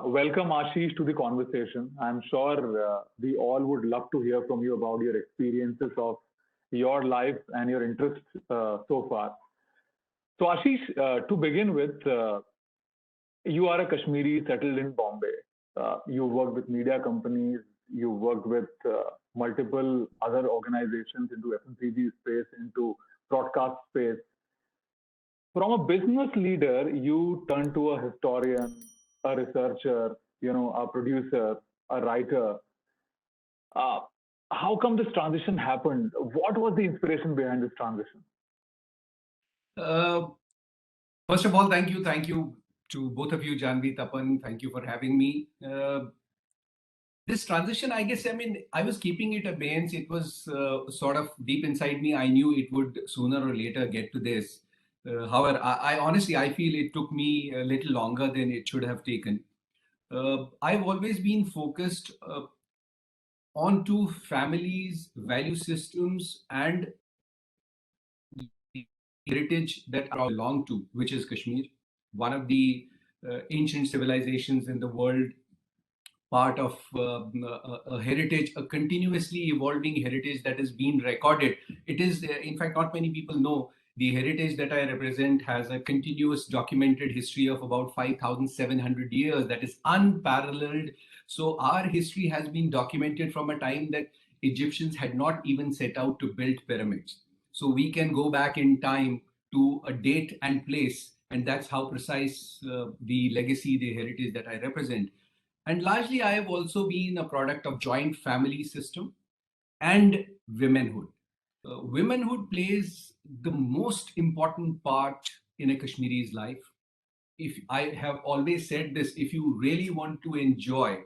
welcome Ashish to the conversation. I'm sure we all would love to hear from you about your experiences of your life and your interests so far. So, Ashish, to begin with, you are a Kashmiri settled in Bombay. You work with media companies, you work with multiple other organizations into FMCG space, into broadcast space. From a business leader, you turn to a historian, a researcher, a producer, a writer. Uh, how come this transition happened? What was the inspiration behind this transition? Uh, First of all, thank you to both of you, Janvi, Tapan. Thank you for having me. This transition, I guess, I mean, I was keeping it abeyance. It was sort of deep inside me. I knew it would sooner or later get to this. However, I honestly, I feel it took me a little longer than it should have taken. I've always been focused onto families, value systems, and heritage that I belong to, which is Kashmir, one of the ancient civilizations in the world, part of a heritage, a continuously evolving heritage that has been recorded. It is, in fact, not many people know the heritage that I represent has a continuous documented history of about 5,700 years that is unparalleled. So our history has been documented from a time that Egyptians had not even set out to build pyramids. So we can go back in time to a date and place, and that's how precise the legacy, the heritage that I represent. And largely, I have also been a product of joint family system and womanhood. Womanhood plays the most important part in a Kashmiri's life. If I have always said this, if you really want to enjoy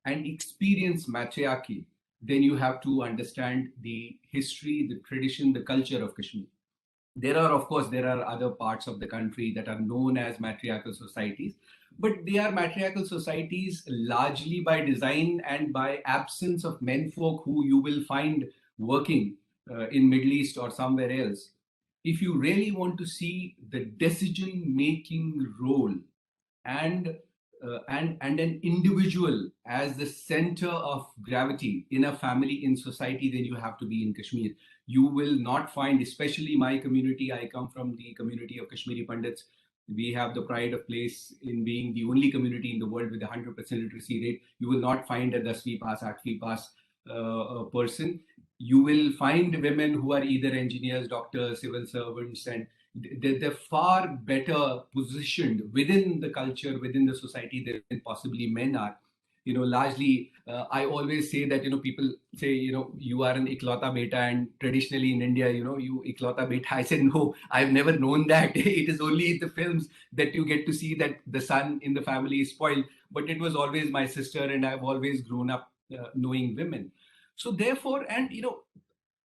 and experience matriarchy, then you have to understand the history, the tradition, the culture of Kashmir. There are, of course, there are other parts of the country that are known as matriarchal societies, but they are matriarchal societies largely by design and by absence of menfolk who you will find working in Middle East or somewhere else. If you really want to see the decision making role and and an individual as the center of gravity in a family, in society, then you have to be in Kashmir. You will not find, especially my community, I come from the community of Kashmiri Pandits. We have the pride of place in being the only community in the world with a 100% literacy rate. You will not find a 10वीं pass, 8वीं pass person. You will find women who are either engineers, doctors, civil servants, and they're far better positioned within the culture, within the society than possibly men are. You know, largely, I always say that, you know, people say, you know, you are an iklauta beta, and traditionally in India, you know, you iklauta beta. I said, no, I've never known that. It is only in the films that you get to see that the son in the family is spoiled. But it was always my sister, and I've always grown up knowing women. So therefore, and you know,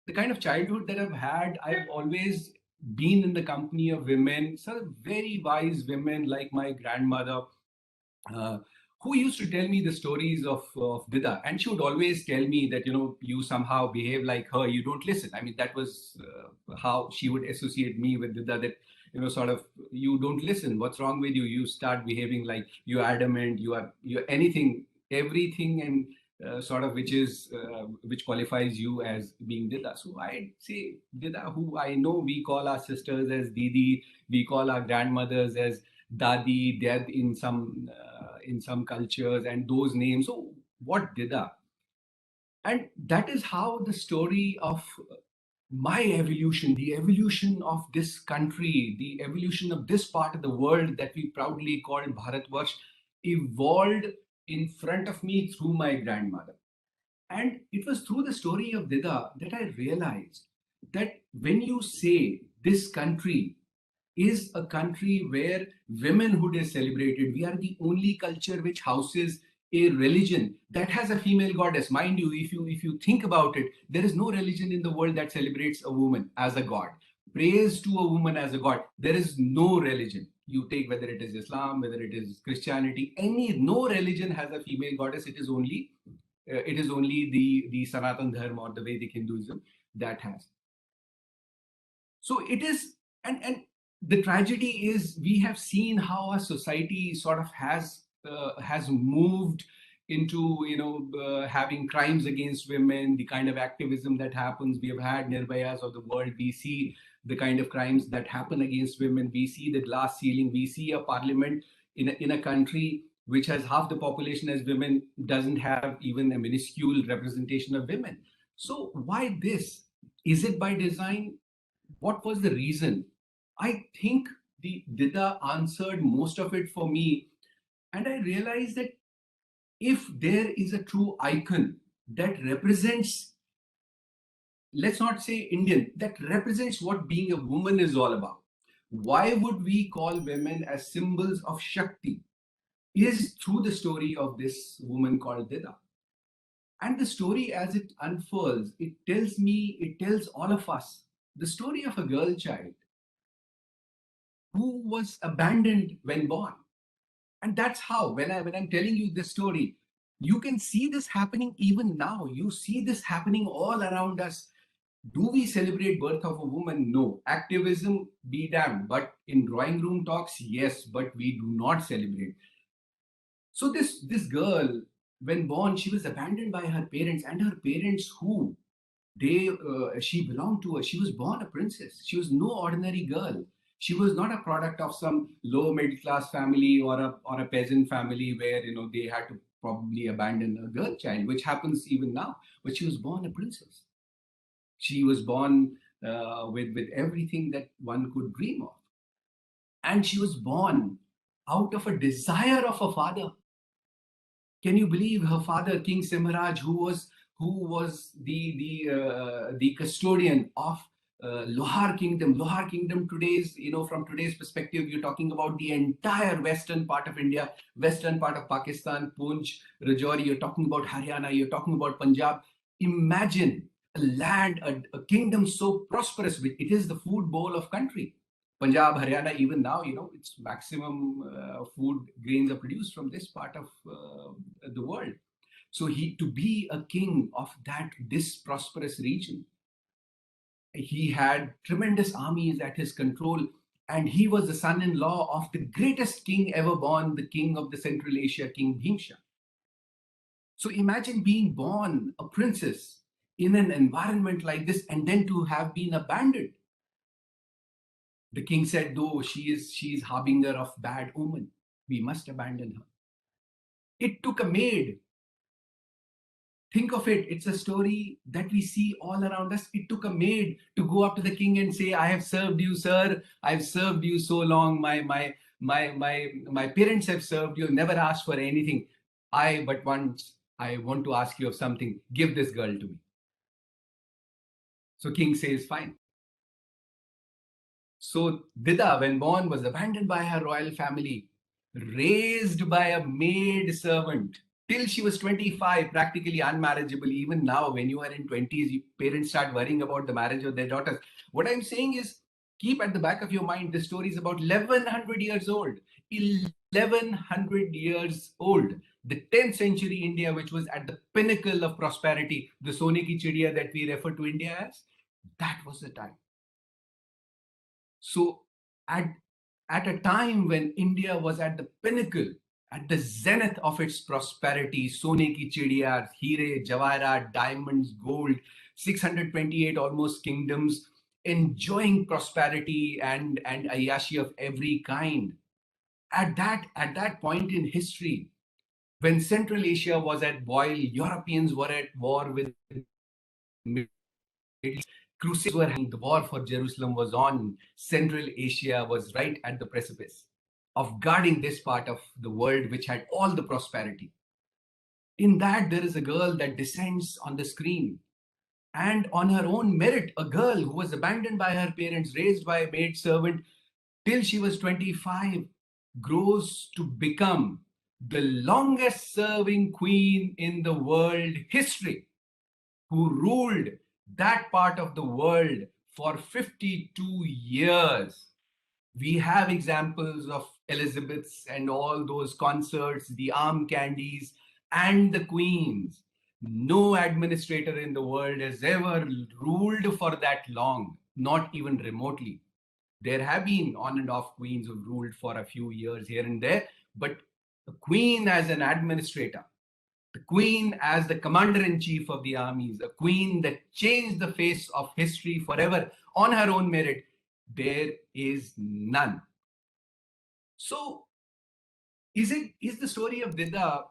the kind of childhood that I've had, I've always been in the company of women, sort of very wise women like my grandmother, uh, who used to tell me the stories of Dida. And she would always tell me that, you know, you somehow behave like her, you don't listen. I mean, that was how she would associate me with Dida, that, you know, sort of, you don't listen. What's wrong with you? You start behaving like you're adamant, you're anything, everything, and sort of which qualifies you as being Dida. So I say Dida, who I know we call our sisters as Didi, we call our grandmothers as Dadi, Dad in some cultures, and those names. So what Dida? And that is how the story of my evolution, the evolution of this country, the evolution of this part of the world that we proudly call Bharatvarsh, evolved in front of me through my grandmother. And it was through the story of Dida that I realized that when you say this country is a country where womanhood is celebrated, we are the only culture which houses a religion that has a female goddess. Mind you, if you think about it, there is no religion in the world that celebrates a woman as a god. Praise to a woman as a god. There is no religion. You take whether it is Islam, whether it is Christianity, no religion has a female goddess. It is only the Sanatan Dharma or the Vedic Hinduism that has. So it is, and the tragedy is we have seen how our society sort of has has moved into having crimes against women, the kind of activism that happens. We have had Nirbhayas of the world. We see the kind of crimes that happen against women. We see the glass ceiling. We see a parliament in a country which has half the population as women, doesn't have even a minuscule representation of women. So why this? Is it by design? What was the reason? I think the Dida answered most of it for me. And I realized that if there is a true icon that represents, let's not say Indian, that represents what being a woman is all about, why would we call women as symbols of Shakti? Is through the story of this woman called Dida. And the story, as it unfolds, it tells all of us the story of a girl child who was abandoned when born. And that's how, when I'm telling you this story, you can see this happening even now. You see this happening all around us. Do we celebrate birth of a woman? No. Activism, be damned. But in drawing room talks, yes, but we do not celebrate. So this girl, when born, she was abandoned by her parents, and her parents who she belonged to she was born a princess. She was no ordinary girl. She was not a product of some low middle class family or a peasant family where they had to probably abandon a girl child, which happens even now. But she was born a princess. She was born with everything that one could dream of, and she was born out of a desire of a father. Can you believe her father, King Simharaj, who was the custodian of Lohar Kingdom? Lohar Kingdom today's, from today's perspective, you're talking about the entire western part of India, western part of Pakistan, Poonch, Rajouri. You're talking about Haryana. You're talking about Punjab. Imagine a land, a kingdom so prosperous. It is the food bowl of country. Punjab, Haryana, even now, its maximum food grains are produced from this part of the world. So to be a king of this prosperous region, he had tremendous armies at his control, and he was the son-in-law of the greatest king ever born, the king of the Central Asia, King Bhimsha. So imagine being born a princess in an environment like this, and then to have been abandoned. The king said, though she is harbinger of bad omen, we must abandon her. It took a maid. Think of it, it's a story that we see all around us. It took a maid to go up to the king and say, I have served you, sir. I've served you so long. My parents have served you, never asked for anything. But once I want to ask you of something. Give this girl to me. So king says, fine. So Dida, when born, was abandoned by her royal family, raised by a maid servant till she was 25, practically unmarriageable. Even now, when you are in 20s, parents start worrying about the marriage of their daughters. What I'm saying is, keep at the back of your mind, this story is about 1100 years old. 1100 years old. The 10th century India, which was at the pinnacle of prosperity, the Sone ki Chidiya that we refer to India as, that was the time. So at a time when India was at the pinnacle, at the zenith of its prosperity, Sone ki Chidiyas, Heere, Jawahrat, diamonds, gold, 628 almost kingdoms, enjoying prosperity and ayashi of every kind. At that point in history, when Central Asia was at boil, Europeans were at war with Middle East, Crusades were happening, the war for Jerusalem was on, Central Asia was right at the precipice of guarding this part of the world which had all the prosperity. In that, there is a girl that descends on the screen, and on her own merit, a girl who was abandoned by her parents, raised by a maid servant till she was 25, grows to become the longest serving queen in the world history, who ruled that part of the world for 52 years. We have examples of Elizabeth's and all those concerts, the arm candies, and the queens. No administrator in the world has ever ruled for that long, not even remotely. There have been on and off queens who've ruled for a few years here and there, but the queen as an administrator, the queen as the commander-in-chief of the armies, a queen that changed the face of history forever on her own merit, there is none. So is the story of Dida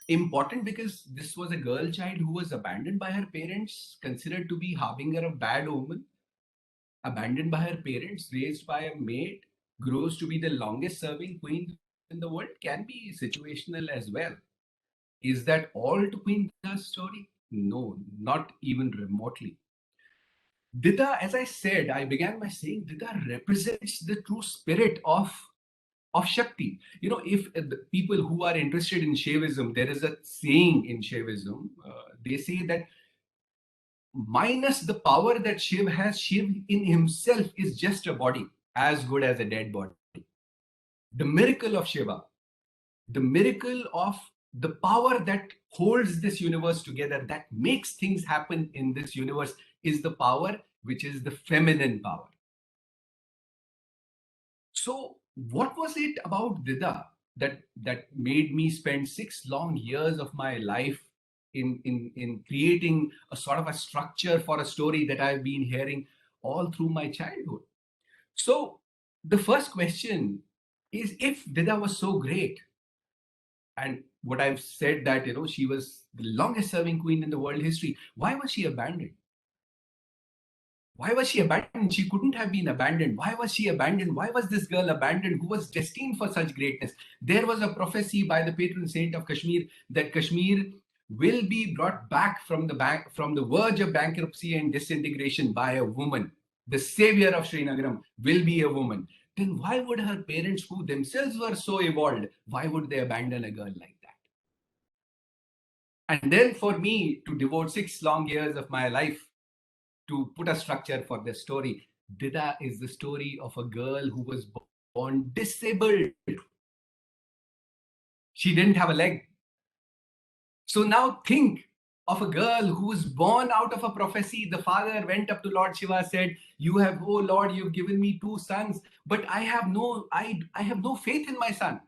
important because this was a girl child who was abandoned by her parents, considered to be harbinger of bad omen, abandoned by her parents, raised by a maid, grows to be the longest serving queen in the world? Can be situational as well. Is that all to Queen Dida's story? No, not even remotely. Dida, as I said, I began by saying Dida represents the true spirit of Shakti. You know, if the people who are interested in Shaivism, there is a saying in Shaivism, they say that minus the power that Shiv has, Shiv in himself is just a body, as good as a dead body. The miracle of Shiva, the miracle of the power that holds this universe together, that makes things happen in this universe, is the power which is the feminine power. So, what was it about Dida that made me spend 6 long years of my life in creating a sort of a structure for a story that I've been hearing all through my childhood? So, the first question is, if Dida was so great, and what I've said that she was the longest serving queen in the world history, why was she abandoned? Why was she abandoned? She couldn't have been abandoned. Why was she abandoned? Why was this girl abandoned who was destined for such greatness? There was a prophecy by the patron saint of Kashmir that Kashmir will be brought back from the verge of bankruptcy and disintegration by a woman. The savior of Srinagar will be a woman. Then why would her parents, who themselves were so evolved, why would they abandon a girl like that? And then for me to devote 6 long years of my life to put a structure for this story, Dida is the story of a girl who was born disabled. She didn't have a leg. So now think of a girl who was born out of a prophecy. The father went up to Lord Shiva, said, oh Lord, you've given me 2 sons, but I have no faith in my son.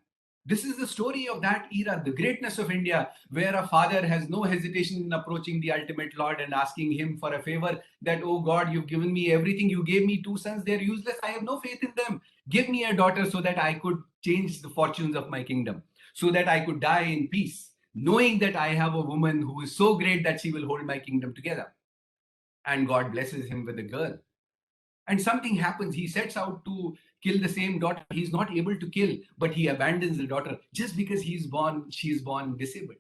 This is the story of that era, the greatness of India, where a father has no hesitation in approaching the ultimate Lord and asking him for a favor that, oh God, you've given me everything. You gave me 2 sons. They're useless. I have no faith in them. Give me a daughter so that I could change the fortunes of my kingdom, so that I could die in peace, knowing that I have a woman who is so great that she will hold my kingdom together. And God blesses him with a girl. And something happens. He sets out to kill the same daughter. He's not able to kill, but he abandons the daughter just because she's born disabled.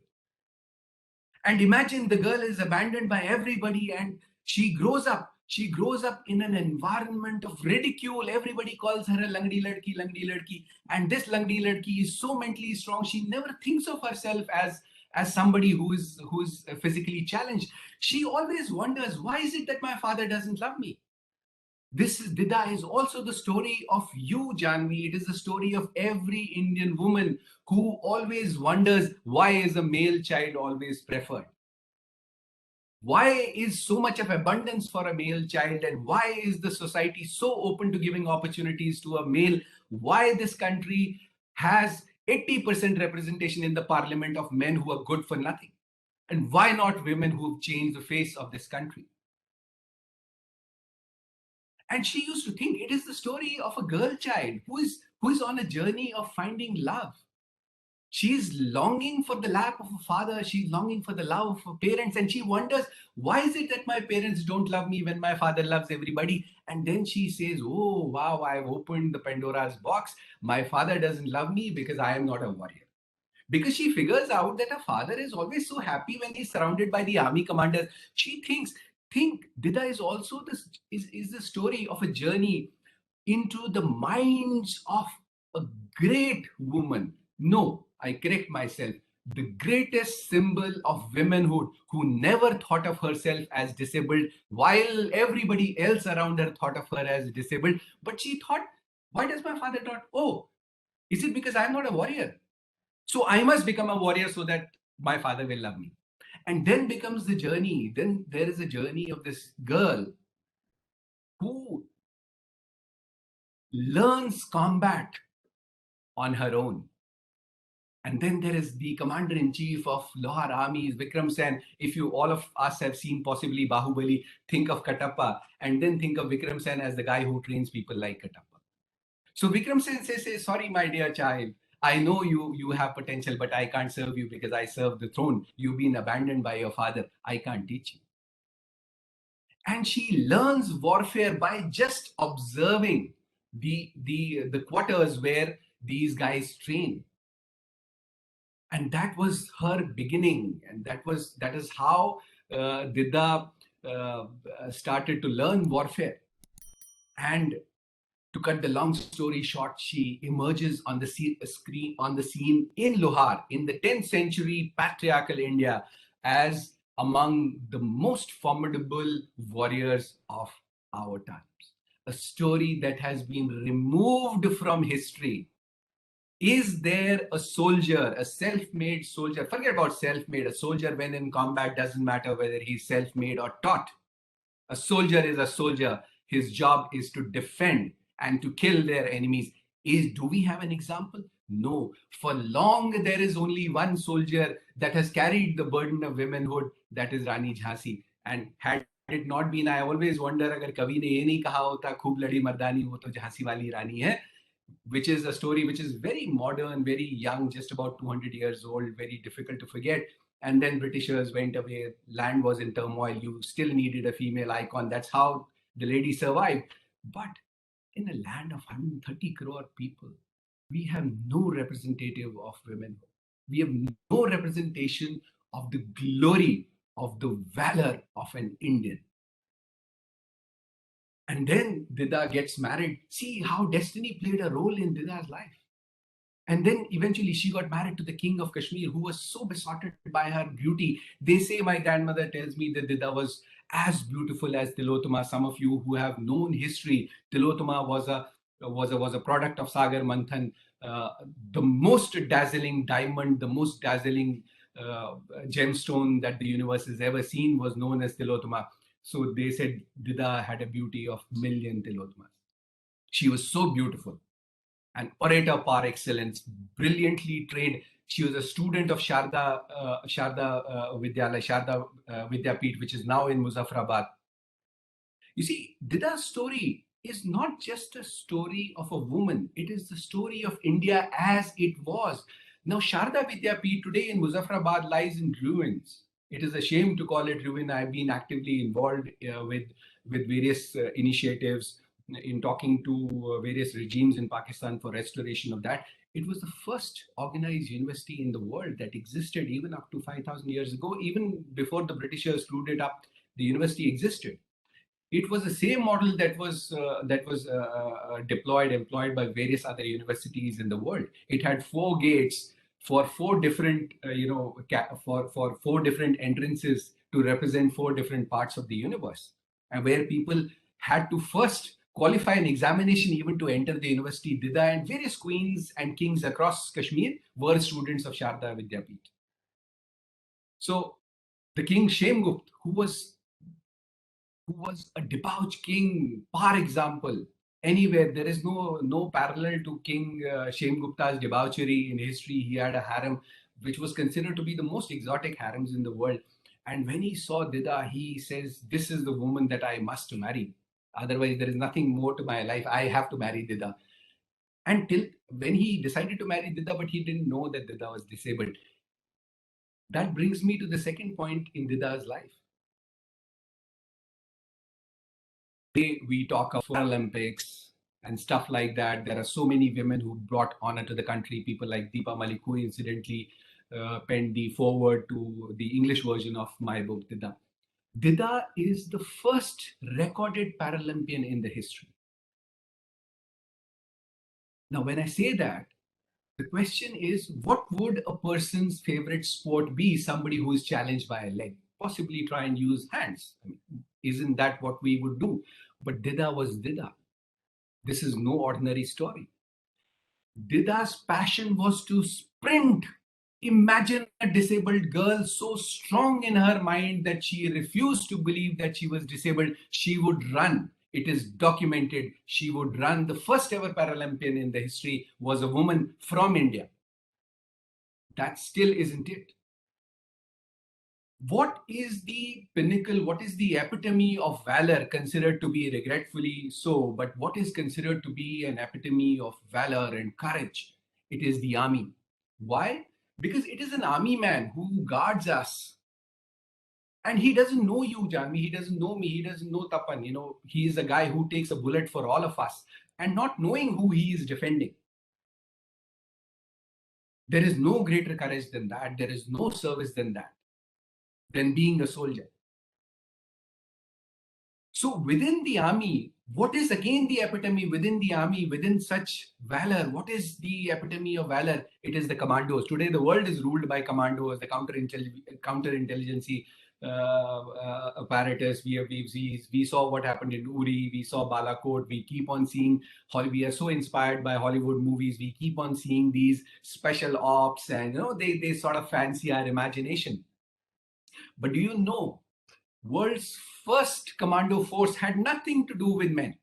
And imagine the girl is abandoned by everybody and she grows up. She grows up in an environment of ridicule. Everybody calls her a langdi ladki. And this langdi ladki is so mentally strong. She never thinks of herself as somebody who is physically challenged. She always wonders, why is it that my father doesn't love me? Dida is also the story of you, Janvi. It is the story of every Indian woman who always wonders, why is a male child always preferred? Why is so much of abundance for a male child, and why is the society so open to giving opportunities to a male? Why this country has 80% representation in the parliament of men who are good for nothing? And why not women who have changed the face of this country? And she used to think it is the story of a girl child who is on a journey of finding love. She's longing for the lap of a father. She's longing for the love of her parents. And she wonders, why is it that my parents don't love me when my father loves everybody? And then she says, oh, wow, I've opened the Pandora's box. My father doesn't love me because I am not a warrior. Because she figures out that her father is always so happy when he's surrounded by the army commanders. She think Dida is also is the story of a journey into the minds of a great woman. No, I correct myself. The greatest symbol of womanhood, who never thought of herself as disabled, while everybody else around her thought of her as disabled. But she thought, why does my father not? Oh, is it because I'm not a warrior? So I must become a warrior so that my father will love me. And then becomes the journey. Then there is a journey of this girl who learns combat on her own. And then there is the commander-in-chief of Lohar armies, Vikram Sen. If you all of us have seen possibly Bahubali, think of Katappa, and then think of Vikram Sen as the guy who trains people like Katappa. So Vikram Sen says, sorry, my dear child, I know you have potential, but I can't serve you because I serve the throne. You've been abandoned by your father. I can't teach you. And she learns warfare by just observing the quarters where these guys train. And that was her beginning, and that is how Didda started to learn warfare. And to cut the long story short, she emerges on the scene in Lohar in the 10th century patriarchal India as among the most formidable warriors of our times. A story that has been removed from history. Is there a soldier, a self-made soldier? Forget about self-made. A soldier, when in combat, doesn't matter whether he's self-made or taught. A soldier is a soldier. His job is to defend and to kill their enemies. Do we have an example? No. For long, there is only one soldier that has carried the burden of womanhood, that is Rani Jhansi. And had it not been, I always wonder, agar kavi ne ye nahi kaha hota, khoob ladi mardani, wo to Jhansi wali Rani hai, which is a story which is very modern, very young, just about 200 years old, very difficult to forget. And then Britishers went away, land was in turmoil, you still needed a female icon. That's how the lady survived. But in a land of 130 crore people, we have no representative of women. We have no representation of the glory of the valor of an Indian. And then Didda gets married. See how destiny played a role in Didda's life. And then eventually she got married to the king of Kashmir, who was so besotted by her beauty. They say, my grandmother tells me that Didda was as beautiful as Tilotama. Some of you who have known history, Tilotama was a product of Sagar Manthan. The most dazzling diamond, the most dazzling gemstone that the universe has ever seen was known as Tilotama. So they said Didda had a beauty of million Tilotamas. She was so beautiful. An orator par excellence, brilliantly trained. She was a student of Sharda Vidyalaya, Sharda Vidyapeeth, which is now in Muzaffarabad. You see, Didda's story is not just a story of a woman. It is the story of India as it was. Now, Sharda Vidyapeeth today in Muzaffarabad lies in ruins. It is a shame to call it ruin. I've been actively involved with various initiatives in talking to various regimes in Pakistan for restoration of that. It was the first organized university in the world that existed even up to 5,000 years ago. Even before the Britishers screwed it up, the university existed. It was the same model that was employed by various other universities in the world. It had 4 gates for 4 different, for 4 different entrances to represent 4 different parts of the universe, and where people had to first qualify an examination even to enter the university. Didda and various queens and kings across Kashmir were students of Sharda Vidyapeeth. So the king Shemgupt, who was a debauched king, par example, anywhere. There is no parallel to King Shemgupta's debauchery in history. He had a harem which was considered to be the most exotic harems in the world. And when he saw Didda, he says, this is the woman that I must marry. Otherwise, there is nothing more to my life. I have to marry Didda. Until when he decided to marry Didda, but he didn't know that Didda was disabled. That brings me to the second point in Didda's life. We talk of Olympics and stuff like that. There are so many women who brought honor to the country. People like Deepa Malik, who incidentally penned the foreword to the English version of my book, Didda. Didda is the first recorded Paralympian in the history. Now, when I say that, the question is, what would a person's favorite sport be? Somebody who is challenged by a leg, possibly try and use hands. I mean, isn't that what we would do? But Didda was Didda. This is no ordinary story. Didda's passion was to sprint. Imagine a disabled girl so strong in her mind that she refused to believe that she was disabled. She would run. It is documented. She would run. The first ever Paralympian in the history was a woman from India. That still isn't it. What is the pinnacle, what is the epitome of valor considered to be, regretfully so, but what is considered to be an epitome of valor and courage? It is the army. Why? Because it is an army man who guards us. And he doesn't know you, Janvi. He doesn't know me. He doesn't know Tapan. He is a guy who takes a bullet for all of us and not knowing who he is defending. There is no greater courage than that. There is no service than that, than being a soldier. So within the army, what is again the epitome within the army, within such valor? What is the epitome of valor? It is the commandos. Today, the world is ruled by commandos, the counterintelligence apparatus. We saw what happened in Uri. We saw Balakot. We keep on seeing. We are so inspired by Hollywood movies. We keep on seeing these special ops, and they sort of fancy our imagination. But do you know, world's first commando force had nothing to do with men.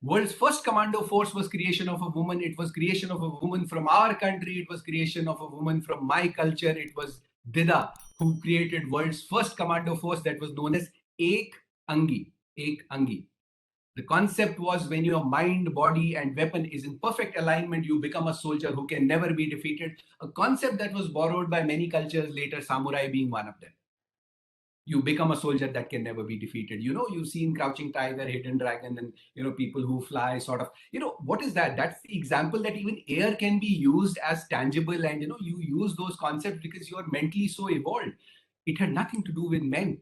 World's first commando force was creation of a woman. It was creation of a woman from our country. It was creation of a woman from my culture. It was Dida who created world's first commando force that was known as Ek Angi. Ek Angi. The concept was, when your mind, body, and weapon is in perfect alignment, you become a soldier who can never be defeated. A concept that was borrowed by many cultures later, samurai being one of them. You become a soldier that can never be defeated. You've seen Crouching Tiger, Hidden Dragon, and people who fly, sort of. What is that? That's the example that even air can be used as tangible, and you use those concepts because you are mentally so evolved. It had nothing to do with men.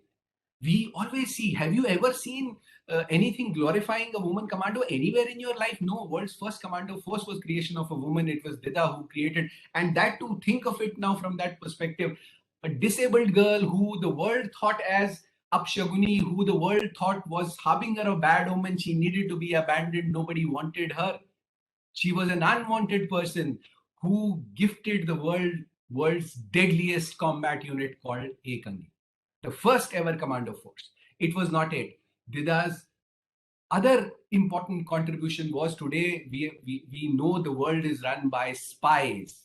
We always see. Have you ever seen anything glorifying a woman commando anywhere in your life? No. World's first commando force was creation of a woman. It was Dida who created, and that, to think of it now from that perspective, a disabled girl who the world thought as Apshaguni, who the world thought was harbinger of bad omen. She needed to be abandoned. Nobody wanted her. She was an unwanted person who gifted the world's deadliest combat unit called Ek Angi, the first ever commando force. It was not it. Dida's other important contribution was, today we know the world is run by spies,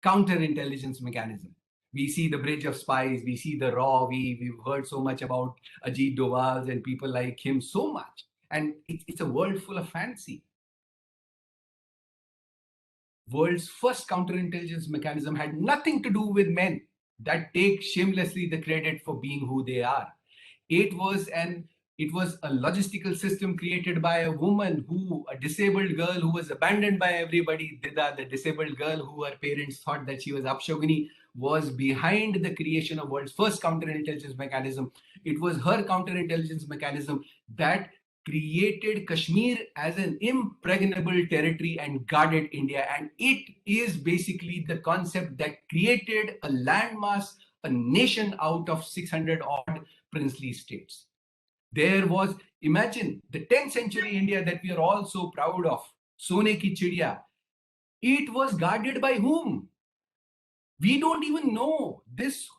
counterintelligence mechanism. We see the Bridge of Spies. We see the Raw. We've heard so much about Ajit Doval and people like him, so much. And it's a world full of fancy. World's first counterintelligence mechanism had nothing to do with men that take shamelessly the credit for being who they are. It was a logistical system created by a woman, a disabled girl who was abandoned by everybody. Dida, the disabled girl who her parents thought that she was Apshogini, was behind the creation of world's first counterintelligence mechanism. It was her counterintelligence mechanism that created Kashmir as an impregnable territory and guarded India. And it is basically the concept that created a landmass, a nation out of 600 odd princely states. There was, imagine the 10th century India that we are all so proud of, Sone ki Chidiya. It was guarded by whom? We don't even know. These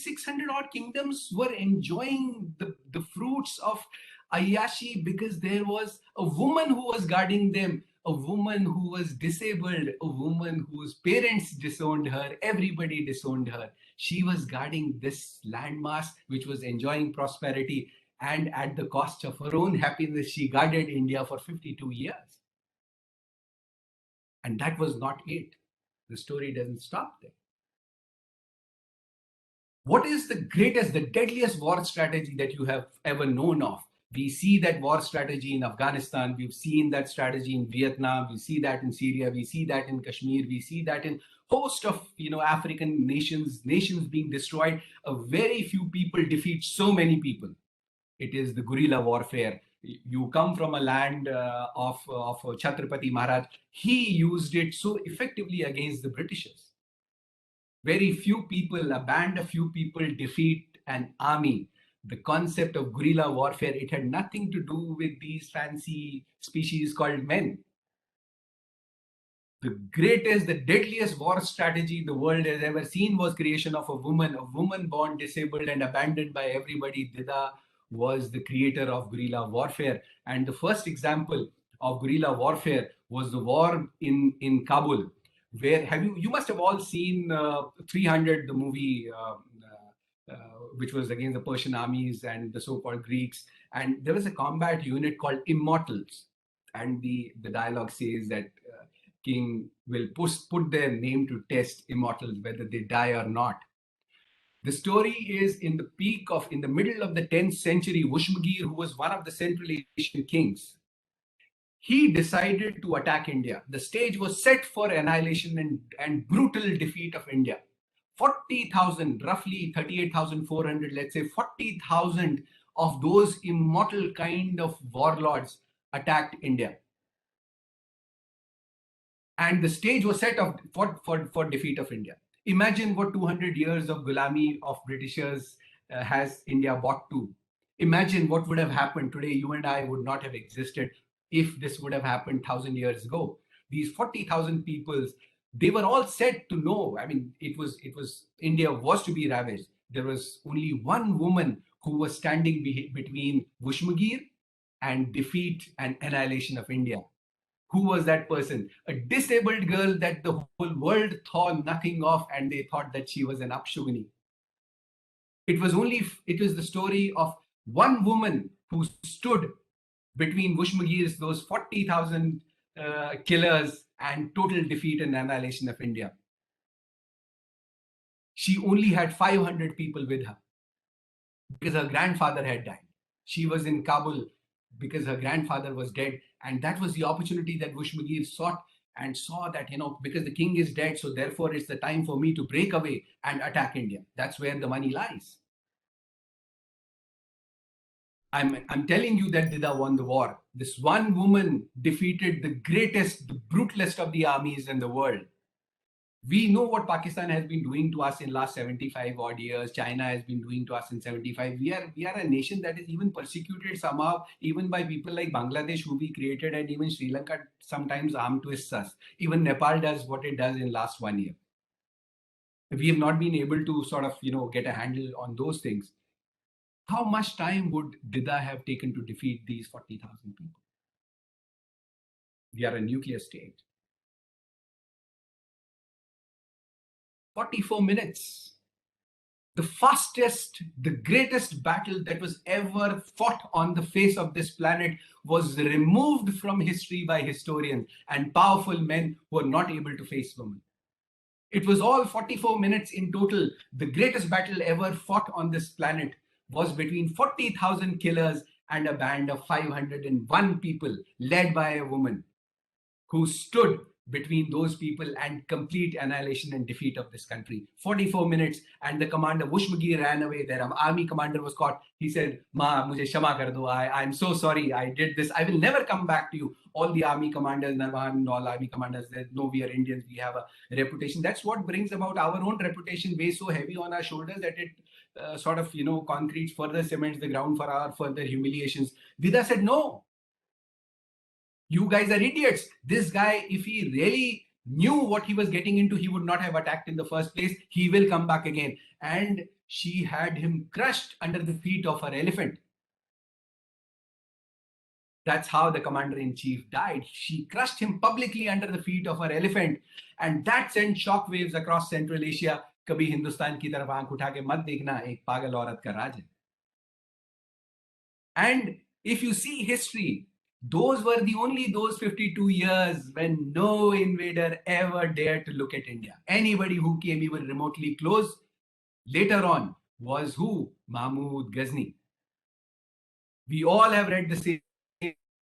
600 odd kingdoms were enjoying the fruits of Ayashi because there was a woman who was guarding them, a woman who was disabled, a woman whose parents disowned her, everybody disowned her. She was guarding this landmass which was enjoying prosperity, and at the cost of her own happiness, she guarded India for 52 years. And that was not it. The story doesn't stop there. What is the greatest, the deadliest war strategy that you have ever known of? We see that war strategy in Afghanistan. We've seen that strategy in Vietnam. We see that in Syria. We see that in Kashmir. We see that in host of African nations being destroyed. A very few people defeat so many people. It is the guerrilla warfare. You come from a land of Chhatrapati Maharaj. He used it so effectively against the Britishers. Very few people, a band of few people defeat an army. The concept of guerrilla warfare, it had nothing to do with these fancy species called men. The greatest, the deadliest war strategy the world has ever seen was creation of a woman born disabled and abandoned by everybody. Dida was the creator of guerrilla warfare. And the first example of guerrilla warfare was the war in Kabul, where you must have all seen 300, the movie, which was against the Persian armies and the so-called Greeks. And there was a combat unit called Immortals. And the dialogue says that king will put their name to test immortals, whether they die or not. The story is in the middle of the 10th century, Vushmagir, who was one of the Central Asian kings, he decided to attack India. The stage was set for annihilation and brutal defeat of India. 40,000, roughly 38,400, let's say 40,000 of those immortal kind of warlords attacked India. And the stage was set for defeat of India. Imagine what 200 years of Gulami of Britishers has India brought to. Imagine what would have happened today. You and I would not have existed if this would have happened 1,000 years ago. These 40,000 peoples, they were all said to know. I mean, India was to be ravaged. There was only one woman who was standing between Vushmagir and defeat and annihilation of India. Who was that person? A disabled girl that the whole world thought nothing of, and they thought that she was an Apshugani. It was the story of one woman who stood between Vushmagir's, those 40,000 killers, and total defeat and annihilation of India. She only had 500 people with her because her grandfather had died. She was in Kabul because her grandfather was dead. And that was the opportunity that Vushmagir sought and saw that, because the king is dead, so therefore it's the time for me to break away and attack India. That's where the money lies. I'm telling you that Dida won the war. This one woman defeated the greatest, the brutalest of the armies in the world. We know what Pakistan has been doing to us in last 75 odd years. China has been doing to us in 75. We are a nation that is even persecuted somehow, even by people like Bangladesh, who we created, and even Sri Lanka sometimes arm twists us. Even Nepal does what it does in last 1 year. We have not been able to sort of, get a handle on those things. How much time would Dida have taken to defeat these 40,000 people? We are a nuclear state. 44 minutes. The fastest, the greatest battle that was ever fought on the face of this planet was removed from history by historians and powerful men who were not able to face women. It was all 44 minutes in total. The greatest battle ever fought on this planet was between 40,000 killers and a band of 501 people led by a woman who stood between those people and complete annihilation and defeat of this country. 44 minutes, and the commander, Vushmagir, ran away. Their army commander was caught. He said, "Ma, mujhe shama kar do. I'm so sorry. I did this. I will never come back to you." All the army commanders, Narwan, all army commanders said, "No, we are Indians. We have a reputation." That's what brings about our own reputation weighs so heavy on our shoulders that it sort of, concretes further, cements the ground for our further humiliations. Dida said, "No. You guys are idiots. This guy, if he really knew what he was getting into, he would not have attacked in the first place. He will come back again." And she had him crushed under the feet of her elephant. That's how the commander-in-chief died. She crushed him publicly under the feet of her elephant. And that sent shockwaves across Central Asia. कभी हिंदुस्तान की तरफ आंख उठा के मत देखना, एक पागल औरत का राज है. And if you see history, those were those 52 years when no invader ever dared to look at India. Anybody who came even remotely close later on was who? Mahmud Ghazni. We all have read the same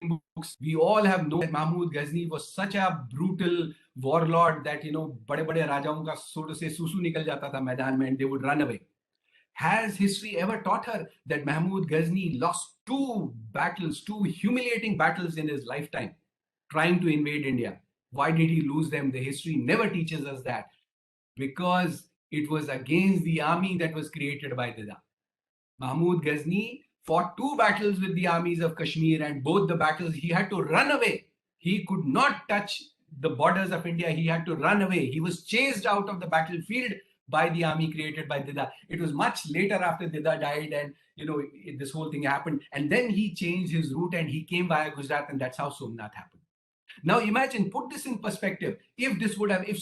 books. We all have known that Mahmud Ghazni was such a brutal warlord that, बड़े-बड़े राजाओं का सोट से सुसु निकल जाता था मैदान में and they would run away. Has history ever taught her that Mahmud Ghazni lost two humiliating battles in his lifetime, trying to invade India? Why did he lose them? The history never teaches us that. Because it was against the army that was created by Dida. Mahmud Ghazni fought two battles with the armies of Kashmir, and both the battles he had to run away. He could not touch the borders of India. He had to run away. He was chased out of the battlefield by the army created by Dida. It was much later after Dida died and, this whole thing happened. And then he changed his route and he came via Gujarat, and that's how Somnath happened. Now imagine, put this in perspective. If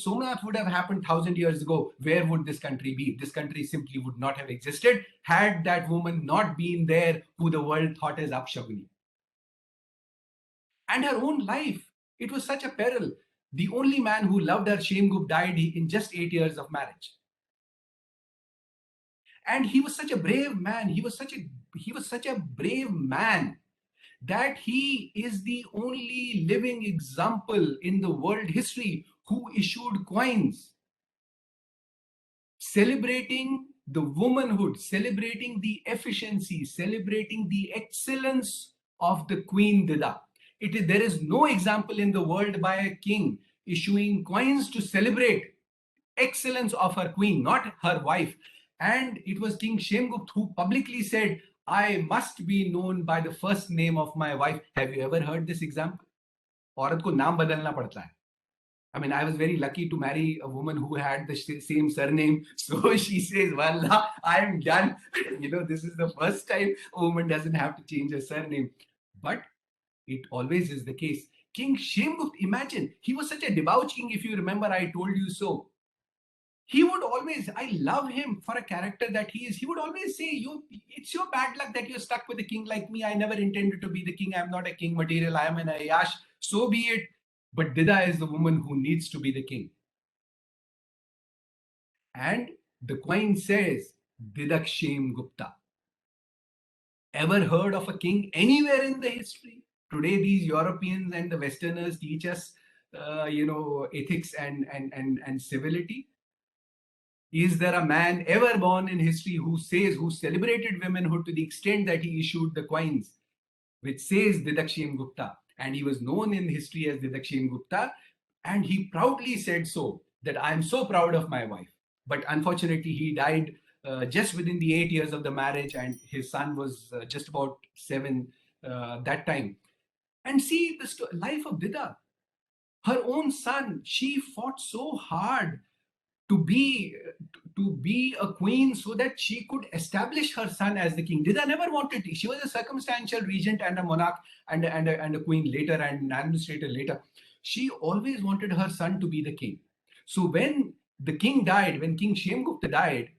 Somnath would have happened 1,000 years ago, where would this country be? This country simply would not have existed had that woman not been there, who the world thought as Apshaguni. And her own life, it was such a peril. The only man who loved her, Shemgup, died in just 8 years of marriage. And he was such a brave man. He was such a brave man that he is the only living example in the world history who issued coins celebrating the womanhood, celebrating the efficiency, celebrating the excellence of the Queen Dida. There is no example in the world by a king issuing coins to celebrate excellence of her queen, not her wife. And it was King Shemgupt who publicly said, I must be known by the first name of my wife. Have you ever heard this example? औरत को नाम बदलना पड़ता है. I mean, I was very lucky to marry a woman who had the same surname. So she says, Wallah, I am done. This is the first time a woman doesn't have to change her surname. But it always is the case. King Shemgupt, imagine, he was such a debauch king. If you remember, I told you so. He would always, I love him for a character that he is. He would always say, it's your bad luck that you're stuck with a king like me. I never intended to be the king. I'm not a king material. I am an Ayash. So be it. But Dida is the woman who needs to be the king. And the queen says, Didak Shemgupta. Ever heard of a king anywhere in the history? Today, these Europeans and the Westerners teach us, ethics and civility. Is there a man ever born in history who celebrated womanhood to the extent that he issued the coins, which says Didak Shemgupta? And he was known in history as Didak Shemgupta, and he proudly said so, that I am so proud of my wife. But unfortunately, he died just within the 8 years of the marriage, and his son was just about 7 that time. And see the life of Dida. Her own son, she fought so hard to be a queen so that she could establish her son as the king. Dida never wanted it. She was a circumstantial regent and a monarch and a queen later and an administrator later. She always wanted her son to be the king. So when the king died, when King Shemgupta died,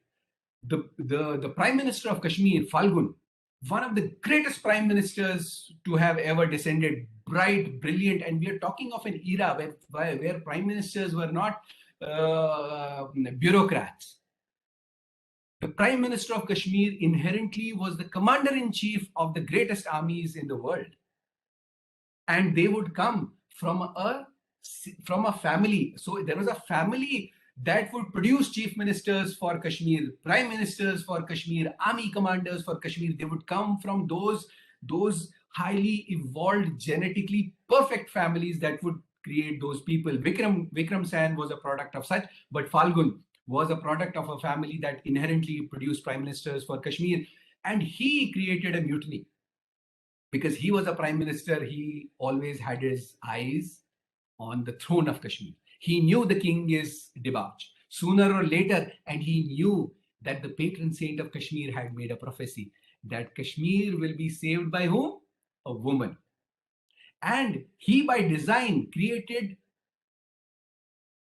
the Prime Minister of Kashmir, Falgun, one of the greatest prime ministers to have ever descended, bright, brilliant, and we are talking of an era where prime ministers were not bureaucrats. The Prime Minister of Kashmir inherently was the commander-in-chief of the greatest armies in the world. And they would come from a family. So there was a family that would produce chief ministers for Kashmir, prime ministers for Kashmir, army commanders for Kashmir. They would come from those highly evolved, genetically perfect families that would create those people. Vikram Sen was a product of such, but Falgun was a product of a family that inherently produced prime ministers for Kashmir. And he created a mutiny. Because he was a prime minister, he always had his eyes on the throne of Kashmir. He knew the king is debauched. Sooner or later, and he knew that the patron saint of Kashmir had made a prophecy that Kashmir will be saved by whom? A woman. And he, by design, created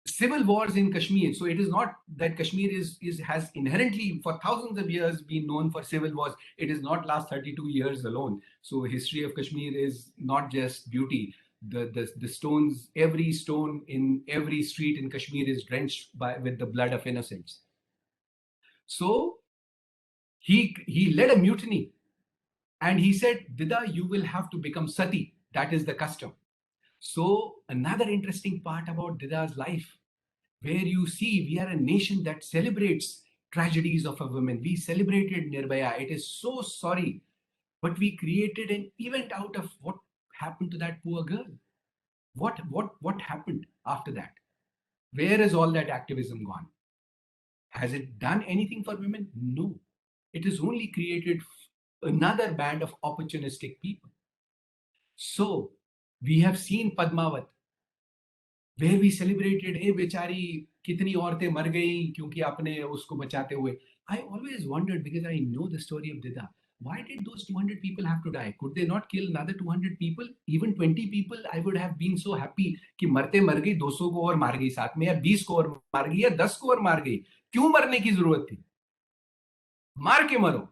civil wars in Kashmir. So it is not that Kashmir has inherently for thousands of years been known for civil wars. It is not last 32 years alone. So history of Kashmir is not just beauty. The stones, every stone in every street in Kashmir is drenched with the blood of innocents. So he led a mutiny and he said, Dida, you will have to become sati. That is the custom. So another interesting part about Dida's life, where you see we are a nation that celebrates tragedies of a woman. We celebrated Nirbhaya. It is so sorry, but we created an event out of what happened to that poor girl. What happened after that? Where is all that activism gone? Has it done anything for women? No. It has only created another band of opportunistic people. So we have seen Padmavat, where we celebrated, hey, bechari, kitni auratein mar gayi kyunki aapne usko bachate hue. I always wondered, because I know the story of Dida, why did those 200 people have to die? Could they not kill another 200 people? Even 20 people, I would have been so happy कि मरते मर गई, 200 को और मार गई साथ में, या 20 को और मार गई, या 10 को और मार गई. क्यों मरने की जरूरत थी? मार के मरो.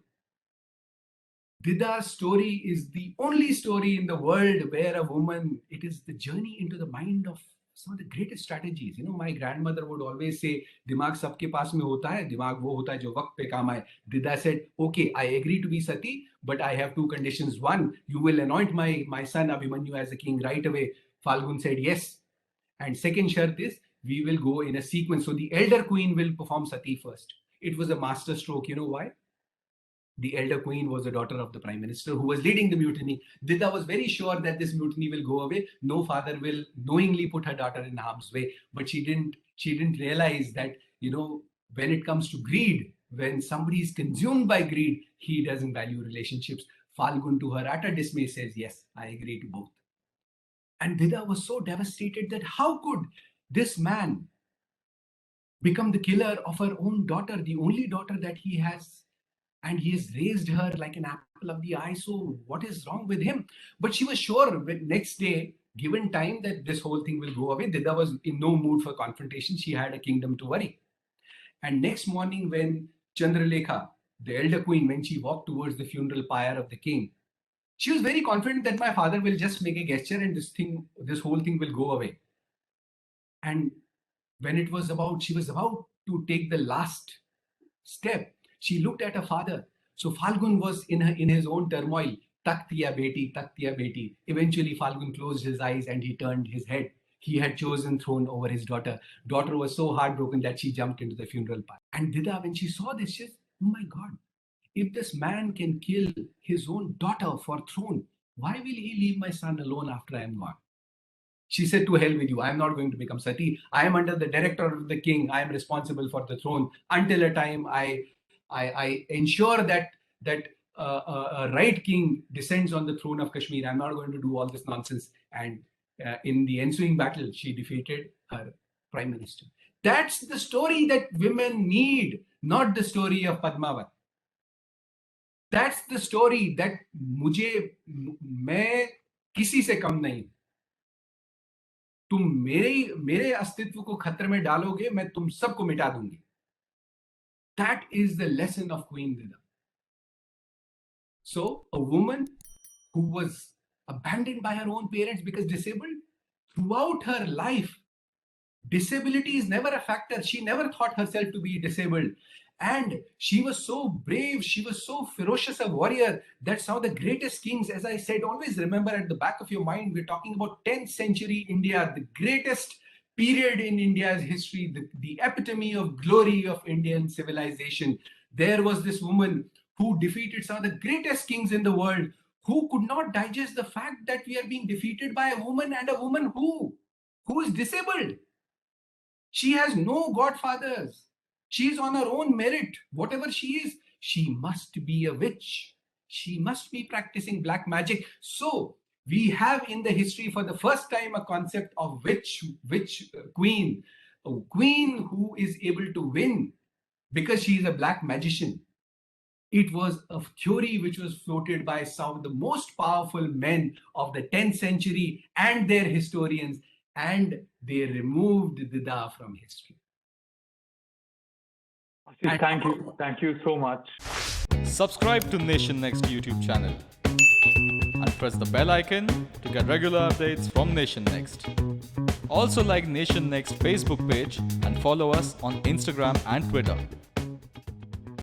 Dida's story is the only story in the world where a woman, it is the journey into the mind of some of the greatest strategies. You know, my grandmother would always say, दिमाग सबके पास में होता है, दिमाग वो होता है जो वक्त पे काम आए. Dida said, okay, I agree to be sati, but I have two conditions. One, you will anoint my son Abhimanyu as a king right away. Falgun said yes. And second shart is, we will go in a sequence. So the elder queen will perform sati first. It was a master stroke. You know why? The elder queen was the daughter of the prime minister who was leading the mutiny. Dida was very sure that this mutiny will go away. No father will knowingly put her daughter in harm's way. But she didn't realize that, you know, when it comes to greed, when somebody is consumed by greed, he doesn't value relationships. Falgun, to her utter dismay, says, yes, I agree to both. And Dida was so devastated that how could this man become the killer of her own daughter, the only daughter that he has? And he has raised her like an apple of the eye. So what is wrong with him? But she was sure next day, given time, that this whole thing will go away. Dida was in no mood for confrontation. She had a kingdom to worry. And next morning, when Chandralekha, the elder queen, when she walked towards the funeral pyre of the king, she was very confident that my father will just make a gesture and this whole thing will go away. And when she was about to take the last step, she looked at her father. So Falgun was in his own turmoil. Tak diya beti. Eventually Falgun closed his eyes and he turned his head. He had chosen throne over his daughter. Daughter was so heartbroken that she jumped into the funeral pyre. And Dida, when she saw this, she said, oh my God, if this man can kill his own daughter for throne, why will he leave my son alone after I am gone? She said, to hell with you. I am not going to become sati. I am under the director of the king. I am responsible for the throne until a time I ensure that a right king descends on the throne of Kashmir. I'm not going to do all this nonsense. And in the ensuing battle, she defeated her prime minister. That's the story that women need, not the story of Padmavat. That's the story that मैं किसी से कम नहीं. तुम मेरे अस्तित्व को खतरे में डालोगे, मैं तुम सबको मिटा दूंगी. That is the lesson of Queen Dida. So a woman who was abandoned by her own parents because disabled, throughout her life, disability is never a factor. She never thought herself to be disabled. And she was so brave, she was so ferocious a warrior that some of the greatest kings, as I said, always remember at the back of your mind, we're talking about 10th century India, the greatest period in India's history, the epitome of glory of Indian civilization. There was this woman who defeated some of the greatest kings in the world, who could not digest the fact that we are being defeated by a woman, and a woman who is disabled. She has no godfathers. She is on her own merit. Whatever she is, she must be a witch. She must be practicing black magic. So we have in the history for the first time a concept of witch queen, a queen who is able to win because she is a black magician. It was a theory which was floated by some of the most powerful men of the 10th century and their historians, and they removed Dida from history. Thank you so much. Subscribe to Nation Next YouTube channel and press the bell icon to get regular updates from Nation Next. Also like Nation Next Facebook page and follow us on Instagram and Twitter.